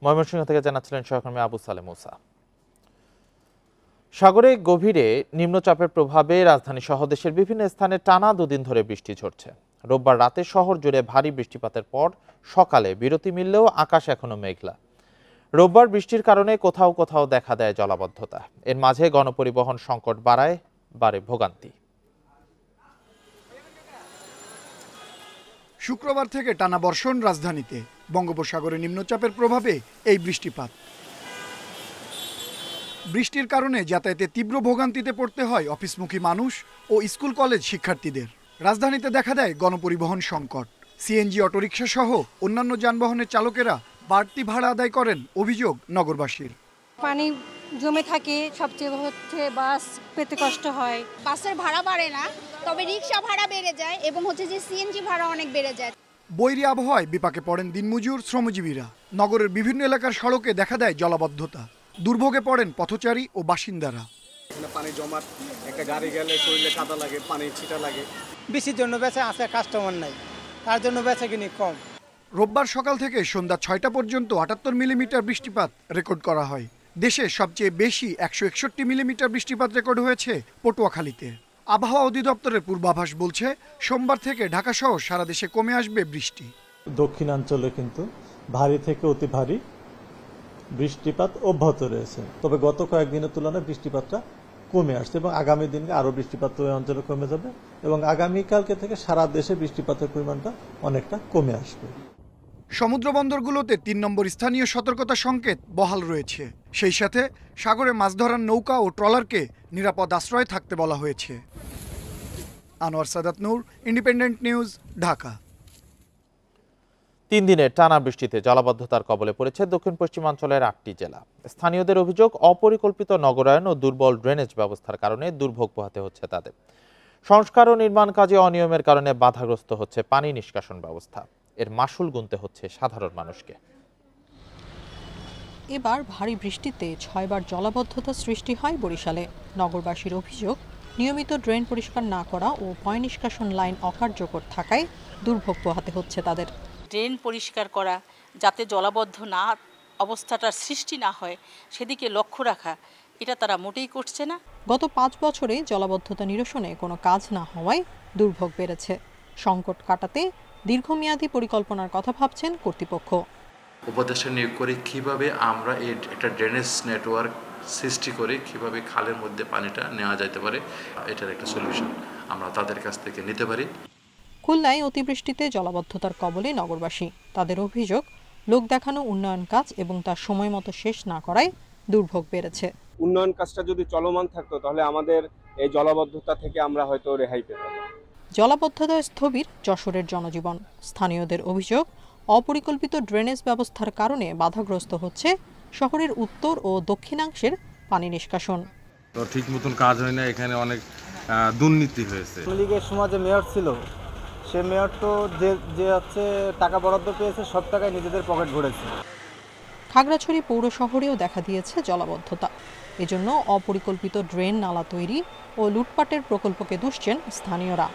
ময়মনসিংহ থেকে জানাচ্ছিলেন সহকর্মী আবু সালেম মুসা। সাগরে গভীরে নিম্নচাপের প্রভাবে রাজধানী সহ দেশের বিভিন্ন স্থানে টানা 2 দিন ধরে বৃষ্টি ঝরছে। রোববার রাতে শহর জুড়ে ভারী বৃষ্টিপাতের পর সকালে বিরতি মিললেও আকাশ এখনো মেঘলা। রোববার বৃষ্টির কারণে কোথাও কোথাও দেখা দেয় জলাবদ্ধতা। এর মাঝে গণপরিবহন সংকট বাড়ে ভোগান্তি। শুক্রবার থেকে টানা বর্ষণ রাজধানীতে। বঙ্গোপসাগরে নিম্নচাপের প্রভাবে এই বৃষ্টিপাত। বৃষ্টির কারণে যাতায়াতে তীব্র ভোগান্তিতে পড়তে হয় অফিসমুখী মানুষ ও স্কুল কলেজ শিক্ষার্থীদের। রাজধানীতে দেখা দেয় গণপরিবহন সংকট। সিএনজি অটোরিকশা সহ অন্যান্য যানবাহনের চালকেরা বাড়তি ভাড়া আদায় করেন, অভিযোগ নগরবাসীর। পানি জমে থাকে, সবচেয়ে হচ্ছে বাস পেতে কষ্ট হয়। বাসের ভাড়া বাড়ে না, তবে রিক্সা ভাড়া বেড়ে যায় এবং হচ্ছে যে সিএনজি ভাড়া অনেক বেড়ে যায়। বৈরী আবহাওয়ায় বিপাকে পড়েন দিনমজুর শ্রমজীবীরা। নগরের বিভিন্ন এলাকার সড়কে দেখা দেয় জলাবদ্ধতা। দুর্ভোগে পড়েন পথচারী ও বাসিন্দারা। পানি জমাট, একটা গাড়ি গেলে শরীরে কাদা লাগে, পানি ছিটা লাগে। বেশির জন্য বেচা আছে, কাস্টমার নাই, তার জন্য বেচা কিনি কম। রোববার সকাল থেকে সন্ধ্যা 6টা পর্যন্ত 78 মিলিমিটার বৃষ্টিপাত রেকর্ড করা হয়। দেশে সবচেয়ে বেশি 161 মিলিমিটার বৃষ্টিপাত রেকর্ড হয়েছে পটুয়াখালীতে। আবহাওয়া অধিদপ্তরের পূর্বাভাস বলছে সোমবার থেকে ঢাকা সহ সারা দেশে কমে আসবে বৃষ্টি। দক্ষিণাঞ্চলে কিন্তু ভারী থেকে অতি ভারী বৃষ্টিপাত অব্যাহত রয়েছে, তবে গত কয়েকদিনের তুলনায় বৃষ্টিপাতটা কমে আসছে এবং আগামী দিনে আরো বৃষ্টিপাত ওই অঞ্চলে কমে যাবে এবং আগামীকালকে থেকে সারা দেশে বৃষ্টিপাতের পরিমাণটা অনেকটা কমে আসবে। সমুদ্র বন্দরগুলোতে 3 নম্বর স্থানীয় সতর্কতা সংকেত বহাল রয়েছে। সেই সাথে সাগরে মাছ ধরার নৌকা ও ট্রলারকে নিরাপদ আশ্রয়ে থাকতে বলা হয়েছে। আনোয়ার সাদাত নূর, ইন্ডিপেন্ডেন্ট নিউজ, ঢাকা। 3 দিনের টানা বৃষ্টিতে জলাবদ্ধতার কবলে পড়েছে দক্ষিণ পশ্চিমাঞ্চলের 8টি জেলা। স্থানীয়দের অভিযোগ, অপরিকল্পিত নগরায়ন ও দুর্বল ড্রেনেজ ব্যবস্থার কারণে দুর্ভোগ পোহাতে হচ্ছে তাদের। সংস্কার ও নির্মাণ কাজে অনিয়মের কারণে বাধাগ্রস্ত হচ্ছে পানি নিষ্কাশন ব্যবস্থা। এর মাসুল গুনতে হচ্ছে সাধারণ মানুষকে। এবার ভারী বৃষ্টিতে 6 বার জলাবদ্ধতা সৃষ্টি হয় বরিশালে। নগরবাসীর অভিযোগ, নিয়মিত ড্রেন পরিষ্কার না করা ও পয় নিষ্কাশন লাইন অকার্যকর থাকায় দুর্ভোগ পোহাতে হচ্ছে তাদের। ড্রেন পরিষ্কার করা, যাতে জলাবদ্ধ না অবস্থাটার সৃষ্টি না হয় সেদিকে লক্ষ্য রাখা, এটা তারা মোটেই করছে না। গত 5 বছরে জলাবদ্ধতা নিরসনে কোনো কাজ না হওয়ায় দুর্ভোগ বেড়েছে। সংকট কাটাতে দীর্ঘমেয়াদী পরিকল্পনার কথা ভাবছেন কর্তৃপক্ষ। উপদেষ্টা নিয়োগ করে কিভাবে আমরা একটা ড্রেনেজ নেটওয়ার্ক সৃষ্টি করে কিভাবে খালের মধ্যে পানিটা নেওয়া যেতে পারে, এটার একটা সলিউশন আমরা তাদের কাছ থেকে নিতে পারি। খুলনায় অতিবৃষ্টিতে জলাবদ্ধতার কবলে নগরবাসী। তাদের অভিযোগ, লোক দেখানো উন্নয়ন কাজ এবং তার সময় মতো শেষ না করায় দুর্ভোগ বেড়েছে। উন্নয়ন কাজটা যদি চলমান থাকতো তাহলে আমাদের এই জলাবদ্ধতা থেকে আমরা হয়তো রেহাই পেতাম। জলাবদ্ধতায় স্থবির যশোরের জনজীবন। স্থানীয়দের অভিযোগ, অপরিকল্পিত ড্রেনেজ ব্যবস্থার কারণে বাধাগ্রস্ত হচ্ছে শহরের উত্তর ও দক্ষিণাংশের পানি নিষ্কাশন। তো ঠিক মতন কাজ হয় না, এখানে অনেক দুর্নীতি হয়েছে। লীগের সময় যে মেয়র ছিল সে মেয়র তো যে হচ্ছে টাকা বরাদ্দ পেয়েছে সব টাকায় নিজেদের পকেট ভরেছে। খাগড়াছড়ি পৌর শহরেও দেখা দিয়েছে জলাবদ্ধতা। এজন্য অপরিকল্পিত ড্রেন নালা তৈরি ও লুটপাটের প্রকল্পকে দুষছেন স্থানীয়রা।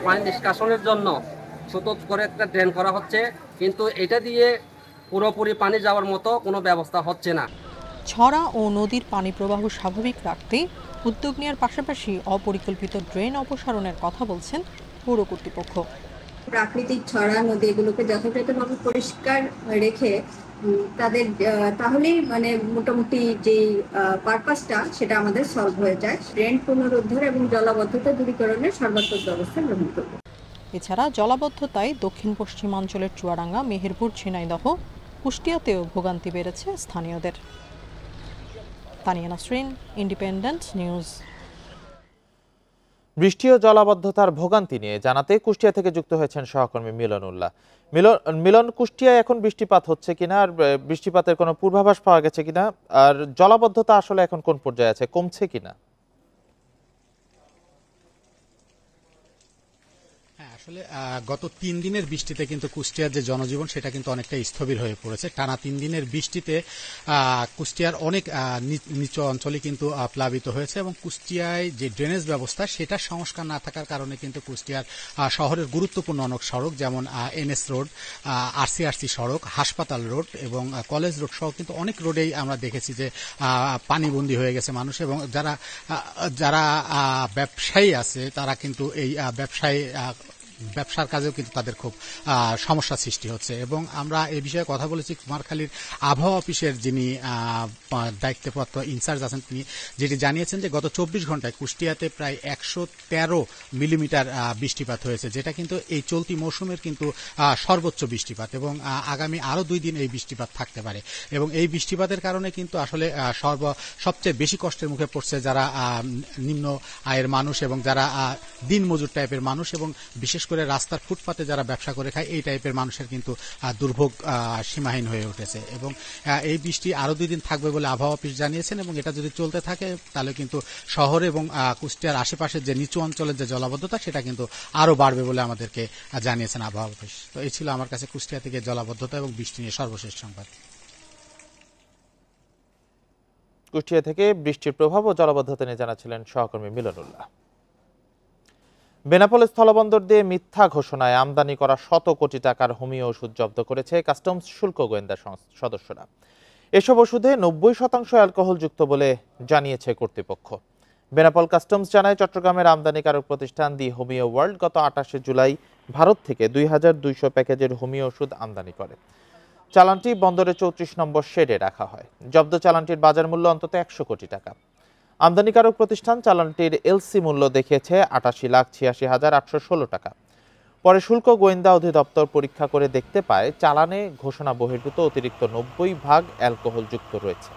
পানি নিষ্কাশনের জন্য ছোট করে একটা ড্রেন করা হচ্ছে, কিন্তু এটা দিয়ে পুরোপুরি পানি যাওয়ার মতো কোনো ব্যবস্থা হচ্ছে না। ছড়া ও নদীর পানি প্রবাহ স্বাভাবিক রাখতে উদ্যোগ নেওয়ার পাশাপাশি অপরিকল্পিত ড্রেন অপসারণের কথা বলছেন পৌর কর্তৃপক্ষ। প্রাকৃতিক ছড়া নদী এগুলোকে যথাযথভাবে পরিষ্কার রেখে তাদের তাহলেই মানে মোটামুটি যে পারপাসটা সেটা আমাদের সলভ হয়ে যায়। ড্রেন পুনরুদ্ধার এবং জলাবদ্ধতা দূরীকরণের সর্বাত্মক ব্যবস্থা গ্রহণ করব। এছাড়া জলাবদ্ধতায় দক্ষিণ পশ্চিমাঞ্চলের চুয়াডাঙ্গা, মেহেরপুর, ঝিনাইদহ, কুষ্টিয়াতেও ভোগান্তি বেড়েছে স্থানীয়দের। Tania Nasrin, independent news. বৃষ্টি ও জলাবদ্ধতার ভোগান্তি নিয়ে জানাতে কুষ্টিয়া থেকে যুক্ত হয়েছেন সহকর্মী মিলন উল্লাহ। মিলন, কুষ্টিয়ায় এখন বৃষ্টিপাত হচ্ছে কিনা, আর বৃষ্টিপাতের কোনো পূর্বাভাস পাওয়া গেছে কিনা, আর জলাবদ্ধতা আসলে এখন কোন পর্যায়ে আছে, কমছে কিনা? আসলে গত 3 দিনের বৃষ্টিতে কিন্তু কুষ্টিয়ার যে জনজীবন সেটা কিন্তু অনেকটা স্থবির হয়ে পড়েছে। টানা 3 দিনের বৃষ্টিতে কুষ্টিয়ার অনেক নিচু অঞ্চলে কিন্তু প্লাবিত হয়েছে এবং কুষ্টিয়ায় যে ড্রেনেজ ব্যবস্থা সেটা সংস্কার না থাকার কারণে কিন্তু কুষ্টিয়ার শহরের গুরুত্বপূর্ণ অনেক সড়ক যেমন NS রোড, RCRC সড়ক, হাসপাতাল রোড এবং কলেজ রোড সহ কিন্তু অনেক রোডেই আমরা দেখেছি যে পানিবন্দী হয়ে গেছে মানুষ, এবং যারা ব্যবসায়ী আছে তারা কিন্তু এই ব্যবসার কাজেও কিন্তু তাদের খুব সমস্যা সৃষ্টি হচ্ছে। এবং আমরা এই বিষয়ে কথা বলেছি কুমারখালীর আবহাওয়া অফিসের যিনি দায়িত্বপ্রাপ্ত ইনচার্জ আছেন, তিনি যেটি জানিয়েছেন যে গত 24 ঘন্টায় কুষ্টিয়াতে প্রায় 113 মিলিমিটার বৃষ্টিপাত হয়েছে, যেটা কিন্তু এই চলতি মৌসুমের কিন্তু সর্বোচ্চ বৃষ্টিপাত, এবং আগামী আরও 2 দিন এই বৃষ্টিপাত থাকতে পারে। এবং এই বৃষ্টিপাতের কারণে কিন্তু আসলে সবচেয়ে বেশি কষ্টের মুখে পড়ছে যারা নিম্ন আয়ের মানুষ এবং যারা দিনমজুর টাইপের মানুষ, এবং বিশেষ করে রাস্তার ফুটপাতে যারা ব্যবসা করে খায় এই টাইপের মানুষের কিন্তু দুর্ভোগ সীমাহীন হয়ে উঠেছে। এবং এই বৃষ্টি আরো 2 দিন থাকবে বলে আবহাওয়া অফিস জানিয়েছেন, এবং এটা যদি চলতে থাকে তাহলে কিন্তু শহর এবং কুষ্টিয়ার আশেপাশের যে নিচু অঞ্চলের যে জলাবদ্ধতা সেটা কিন্তু আরো বাড়বে বলে আমাদেরকে জানিয়েছেন আবহাওয়া অফিস। তো এই ছিল আমার কাছে কুষ্টিয়া থেকে জলাবদ্ধতা এবং বৃষ্টি নিয়ে সর্বশেষ সংবাদ। কুষ্টিয়া থেকে বৃষ্টির প্রভাব ও জলাবদ্ধতা নিয়ে জানাচ্ছিলেন সহকর্মী মিলন উল্লাহ। বেনাপোল স্থলবন্দর দিয়ে মিথ্যা ঘোষণায় আমদানি করা 100 কোটি টাকার হোমিও ওষুধ জব্দ করেছে কাস্টমস শুল্ক গোয়েন্দা সদস্যরা। এসব ওষুধে 90% অ্যালকোহলযুক্ত বলে জানিয়েছে কর্তৃপক্ষ। বেনাপোল কাস্টমস জানায় চট্টগ্রামের আমদানিকারক প্রতিষ্ঠান দি হোমিও ওয়ার্ল্ড গত 28 জুলাই ভারত থেকে 2200 প্যাকেজের হোমিও ওষুধ আমদানি করে। চালানটি বন্দরে 34 নম্বর শেডে রাখা হয়। জব্দ চালানটির বাজার মূল্য অন্তত 100 কোটি টাকা। আমদানিকারক প্রতিষ্ঠান চালানটির এলসি মূল্য দেখিয়েছে 88,86,816 টাকা। পরে শুল্ক গোয়েন্দা অধিদপ্তর পরীক্ষা করে দেখতে পায় চালানে ঘোষণা বহির্ভূত অতিরিক্ত 90 ভাগ অ্যালকোহল যুক্ত রয়েছে।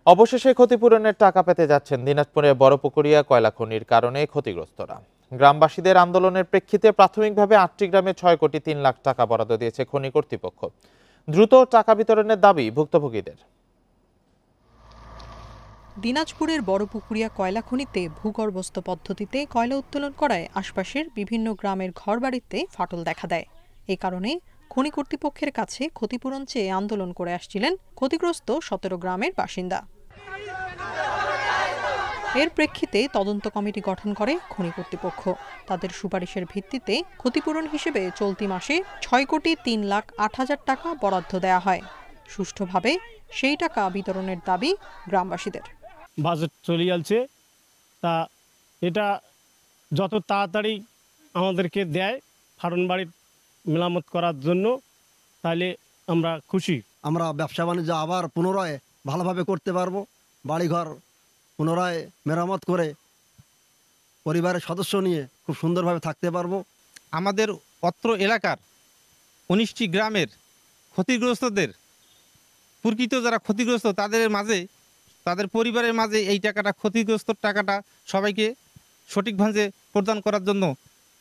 অবশেষে ক্ষতিপূরণের টাকা পেতে যাচ্ছেন দিনাজপুরের বড়পুকুরিয়া কয়লা খনির কারণে ক্ষতিগ্রস্তরা। গ্রামবাসীদের আন্দোলনের প্রেক্ষিতে প্রাথমিকভাবে 8টি গ্রামে 6 কোটি 3 লাখ টাকা বরাদ্দ দিয়েছে খনি কর্তৃপক্ষ। দ্রুত টাকা বিতরণের দাবি ভুক্তভোগীদের। দিনাজপুরের বড়পুকুরিয়া কয়লা খনিতে ভূগর্ভস্থ পদ্ধতিতে কয়লা উত্তোলন করায় আশপাশের বিভিন্ন গ্রামের ঘরবাড়িতে ফাটল দেখা দেয়। এ কারণে খনি কর্তৃপক্ষের কাছে ক্ষতিপূরণ চেয়ে আন্দোলন করে আসছিলেন ক্ষতিগ্রস্ত 17 গ্রামের বাসিন্দা। এর প্রেক্ষিতে তদন্ত কমিটি গঠন করে খনি কর্তৃপক্ষ। তাদের সুপারিশের ভিত্তিতে ক্ষতিপূরণ হিসেবে চলতি মাসে 6 কোটি 3 লাখ 8 হাজার টাকা বরাদ্দ দেয়া হয়। সুষ্ঠুভাবে সেই টাকা বিতরণের দাবি গ্রামবাসীদের। বাজেট চলে যাচ্ছে, তা এটা যত তাড়াতাড়ি আমাদেরকে দেয় ফাটন বাড়ি মেরামত করার জন্য, তাহলে আমরা খুশি। আমরা ব্যবসা বাণিজ্য আবার পুনরায় ভালোভাবে করতে পারবো, বাড়িঘর পুনরায় মেরামত করে পরিবারের সদস্য নিয়ে খুব সুন্দরভাবে থাকতে পারবো। আমাদের অত্র এলাকার 19টি গ্রামের ক্ষতিগ্রস্তদের প্রকৃত যারা ক্ষতিগ্রস্ত তাদের মাঝে, তাদের পরিবারের মাঝে এই টাকাটা, ক্ষতিগ্রস্ত টাকাটা সবাইকে সঠিকভাবে প্রদান করার জন্য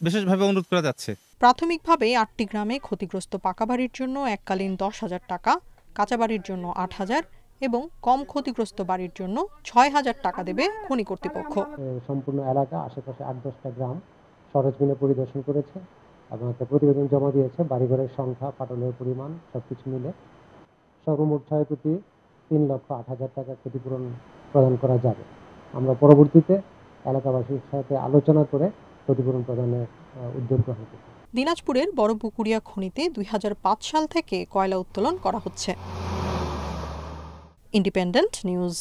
বিশেষভাবে অনুরোধ করা যাচ্ছে। প্রাথমিকভাবে 8টি গ্রামে ক্ষতিগ্রস্ত পাকা বাড়ির জন্য এককালীন 10,000 টাকা, কাঁচা বাড়ির জন্য 8,000 এবং কম ক্ষতিগ্রস্ত বাড়ির জন্য ৬,০০০ টাকা দেবে খনি কর্তৃপক্ষ। সম্পূর্ণ এলাকা আশেপাশে ৮-১০টা গ্রাম সরেজমিনে পরিদর্শন করেছে এবং একটা প্রতিবেদন জমা দিয়েছে। বাড়িঘরের সংখ্যা, ফাটলের পরিমাণ সবকিছু মিলে সর্বমোট ক্ষয়ক্ষতি ৩,০৮,০০০ টাকা ক্ষতিপূরণ প্রদান করা যাবে। আমরা পরবর্তীতে এলাকাবাসীর সাথে আলোচনা করে ক্ষতিপূরণ প্রদানের উদ্যোগ গ্রহণ করব। দিনাজপুরের বড়পুকুরিয়া খনিতে ২০০৫ সাল থেকে কয়লা উত্তোলন করা হচ্ছে। Independent news.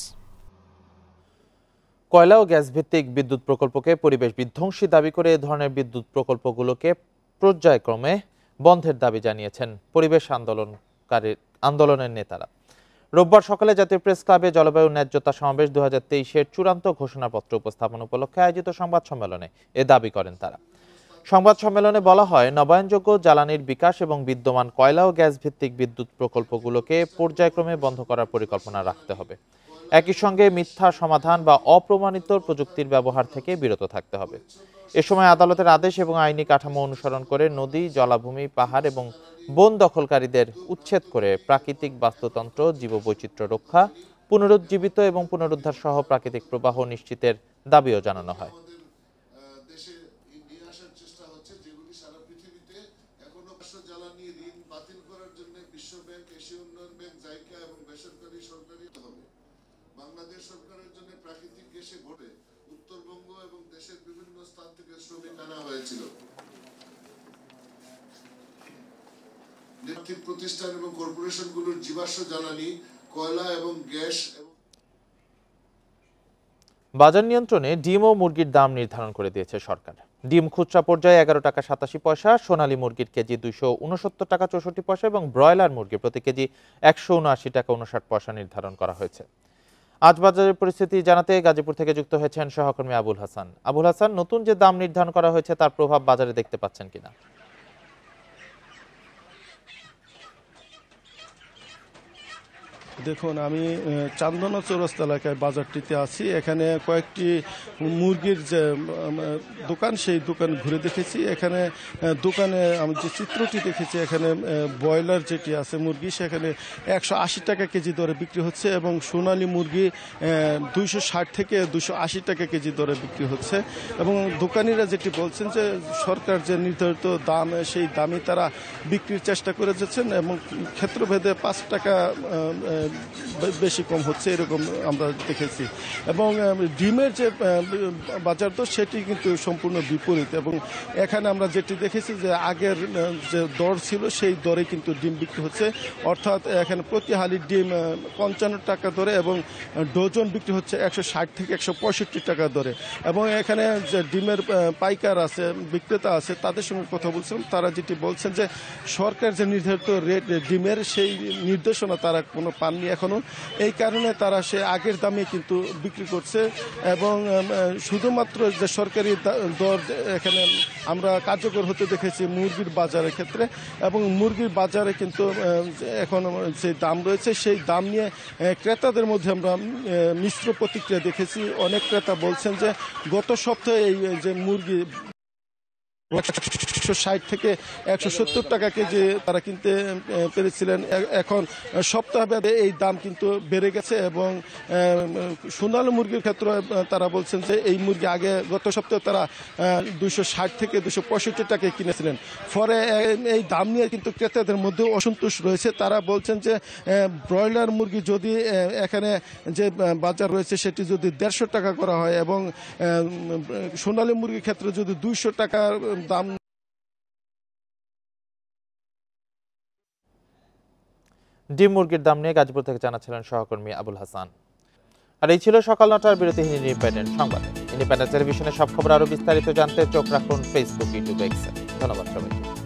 কয়লা ও গ্যাস ভিত্তিক বিদ্যুৎ প্রকল্পকে পরিবেশ বিধ্বংসী দাবি করে এ ধরনের বিদ্যুৎ প্রকল্পগুলোকে পর্যায়ক্রমে বন্ধের দাবি জানিয়েছেন পরিবেশ আন্দোলনের নেতারা। রোববার সকালে জাতীয় প্রেস ক্লাবে জলবায়ু ন্যায্যতা সমাবেশ 2023-এর চূড়ান্ত ঘোষণাপত্র উপস্থাপন উপলক্ষে আয়োজিত সংবাদ সম্মেলনে এ দাবি করেন তারা। সংবাদ সম্মেলনে বলা হয়, নবায়নযোগ্য জ্বালানির বিকাশ এবং বিদ্যমান কয়লা ও গ্যাস ভিত্তিক বিদ্যুৎ প্রকল্পগুলোকে পর্যায়ক্রমে বন্ধ করার পরিকল্পনা রাখতে হবে। একই সঙ্গে মিথ্যা সমাধান বা অপ্রমাণিত প্রযুক্তির ব্যবহার থেকে বিরত থাকতে হবে। এ সময় আদালতের আদেশ এবং আইনি কাঠামো অনুসরণ করে নদী, জলাভূমি, পাহাড় এবং বন দখলকারীদের উচ্ছেদ করে প্রাকৃতিক বাস্তুতন্ত্র, জীববৈচিত্র্য রক্ষা, পুনরুজ্জীবিত এবং পুনরুদ্ধার সহ প্রাকৃতিক প্রবাহ নিশ্চিতের দাবিও জানানো হয়। বাংলাদেশ সরকারের জন্য প্রাকৃতিক গ্যাসে ভোটে উত্তরবঙ্গ এবং দেশের বিভিন্ন স্থান থেকে শ্রমিক আনা হয়েছিল। আর্থিক প্রতিষ্ঠান এবং কর্পোরেশনগুলোর জীবাশ্ম জ্বালানি, কয়লা এবং গ্যাস। বাজার নিয়ন্ত্রণে ডিম ও মুরগির দাম নির্ধারণ করে দিয়েছে সরকার। ডিম খুচরা পর্যায়ে 11 টাকা 87 পয়সা, সোনালী মুরগির কেজি 269 টাকা 64 পয়সা এবং ব্রয়লার মুরগি প্রতি কেজি 179 টাকা 59 পয়সা নির্ধারণ করা হয়েছে। আজ বাজারের পরিস্থিতি জানাতে গাজীপুর থেকে যুক্ত হয়েছেন সহকর্মী আবুল হাসান। আবুল হাসান, নতুন যে দাম নির্ধারণ করা হয়েছে তার প্রভাব বাজারে দেখতে পাচ্ছেন কিনা? দেখুন, আমি চান্দনা চৌরাস্তা এলাকায় বাজারটিতে আছি। এখানে কয়েকটি মুরগির যে দোকান, সেই দোকান ঘুরে দেখেছি। এখানে দোকানে আমি যে চিত্রটি দেখেছি, এখানে ব্রয়লার যেটি আছে মুরগি, সেখানে 180 টাকা কেজি দরে বিক্রি হচ্ছে এবং সোনালী মুরগি 260 থেকে 280 টাকা কেজি দরে বিক্রি হচ্ছে। এবং দোকানিরা যেটি বলছেন যে সরকার যে নির্ধারিত দাম, সেই দামই তারা বিক্রির চেষ্টা করে যাচ্ছেন এবং ক্ষেত্রভেদে 5 টাকা বেশি কম হচ্ছে, এরকম আমরা দেখেছি। এবং ডিমের যে বাজার দর, সেটি কিন্তু সম্পূর্ণ বিপরীত। এবং এখানে আমরা যেটি দেখেছি যে আগের যে দর ছিল, সেই দরে কিন্তু ডিম বিক্রি হচ্ছে। অর্থাৎ এখানে প্রতি হালি ডিম 55 টাকা দরে এবং ডজন বিক্রি হচ্ছে 160 থেকে 165 টাকা দরে। এবং এখানে যে ডিমের পাইকার আছে, বিক্রেতা আছে, তাদের সঙ্গে কথা বলছিলাম। তারা যেটি বলছেন যে সরকার যে নির্ধারিত রেট ডিমের, সেই নির্দেশনা তারা কোনো পাননি এখনো। এই কারণে তারা সে আগের দামে কিন্তু বিক্রি করছে। এবং শুধুমাত্র যে সরকারি দর এখানে আমরা কার্যকর হতে দেখেছি মুরগির বাজারের ক্ষেত্রে। এবং মুরগির বাজারে কিন্তু এখন যে দাম রয়েছে, সেই দাম নিয়ে ক্রেতাদের মধ্যে আমরা মিশ্র প্রতিক্রিয়া দেখেছি। অনেক ক্রেতা বলছেন যে গত সপ্তাহে এই যে মুরগি 160 থেকে 170 টাকা কেজি তারা কিনতে পেরেছিলেন, এখন সপ্তাহব্যাপী এই দাম কিন্তু বেড়ে গেছে। এবং সোনালী মুরগির ক্ষেত্রে তারা বলছেন যে এই মুরগি আগে গত সপ্তাহে তারা 260 থেকে 265 টাকায় কিনেছিলেন। ফলে এই দাম নিয়ে কিন্তু ক্রেতাদের মধ্যে অসন্তোষ রয়েছে। তারা বলছেন যে ব্রয়লার মুরগি যদি এখানে যে বাজার রয়েছে, সেটি যদি 150 টাকা করা হয় এবং সোনালী মুরগির ক্ষেত্রে যদি 200 টাকার দাম। ডিম মুরগির দাম নিয়ে গাজীপুর থেকে জানাচ্ছিলেন সহকর্মী আবুল হাসান। আর এই ছিল সকাল 9টার বিরতিহীন ইন্ডিপেন্ডেন্ট সংবাদ। ইন্ডিপেন্ডেন্ট টেলিভিশনের সব খবর আরো বিস্তারিত জানতে চোখ রাখুন ফেসবুক, ইউটিউব, এক্সে। ধন্যবাদ সবাইকে।